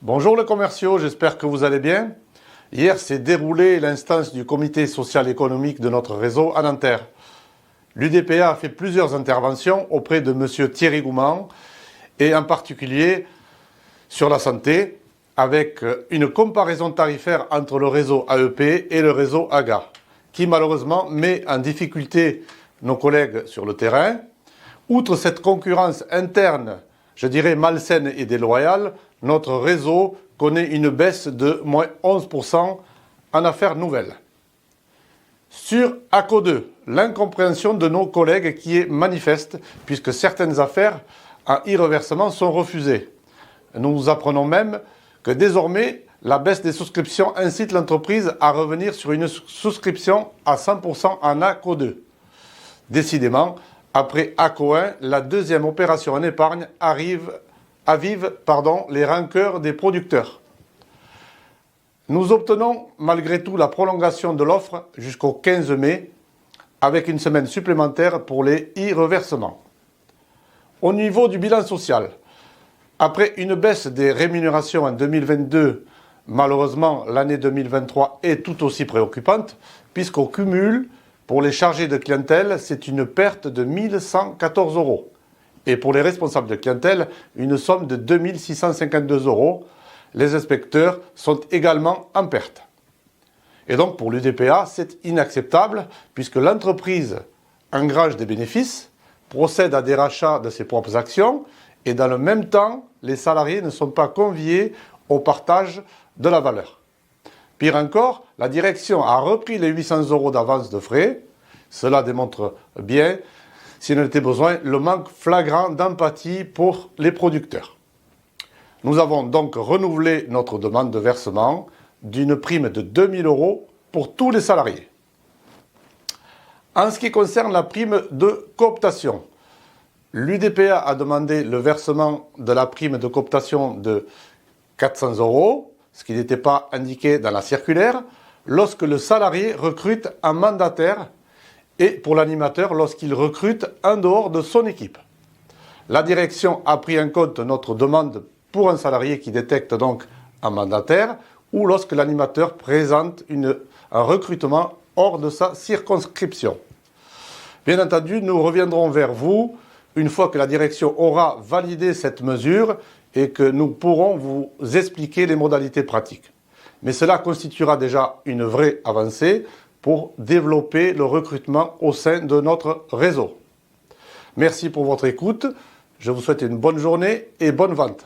Bonjour les commerciaux, j'espère que vous allez bien. Hier s'est déroulée l'instance du comité social économique de notre réseau à Nanterre. L'UDPA a fait plusieurs interventions auprès de M. Thierry Gouman et en particulier sur la santé avec une comparaison tarifaire entre le réseau AEP et le réseau AGA qui malheureusement met en difficulté nos collègues sur le terrain. Outre cette concurrence interne, je dirais malsaine et déloyale, notre réseau connaît une baisse de moins 11% en affaires nouvelles. Sur ACO2, l'incompréhension de nos collègues qui est manifeste puisque certaines affaires en e-reversement sont refusées. Nous apprenons même que désormais, la baisse des souscriptions incite l'entreprise à revenir sur une souscription à 100% en ACO2. Décidément, après ACO1, la deuxième opération en épargne avive les rancœurs des producteurs. Nous obtenons malgré tout la prolongation de l'offre jusqu'au 15 mai avec une semaine supplémentaire pour les e-reversements. Au niveau du bilan social, après une baisse des rémunérations en 2022, malheureusement l'année 2023 est tout aussi préoccupante puisqu'au cumul, pour les chargés de clientèle, c'est une perte de 1 114 €. Et pour les responsables de clientèle, une somme de 2 652 €. Les inspecteurs sont également en perte. Et donc pour l'UDPA, c'est inacceptable puisque l'entreprise engrange des bénéfices, procède à des rachats de ses propres actions et dans le même temps, les salariés ne sont pas conviés au partage de la valeur. Pire encore, la direction a repris les 800 € d'avance de frais. Cela démontre bien, s'il en était besoin, le manque flagrant d'empathie pour les producteurs. Nous avons donc renouvelé notre demande de versement d'une prime de 2 000 € pour tous les salariés. En ce qui concerne la prime de cooptation, l'UDPA a demandé le versement de la prime de cooptation de 400 €, ce qui n'était pas indiqué dans la circulaire, lorsque le salarié recrute un mandataire et pour l'animateur lorsqu'il recrute en dehors de son équipe. La direction a pris en compte notre demande pour un salarié qui détecte donc un mandataire ou lorsque l'animateur présente un recrutement hors de sa circonscription. Bien entendu, nous reviendrons vers vous une fois que la direction aura validé cette mesure et que nous pourrons vous expliquer les modalités pratiques. Mais cela constituera déjà une vraie avancée pour développer le recrutement au sein de notre réseau. Merci pour votre écoute, je vous souhaite une bonne journée et bonne vente.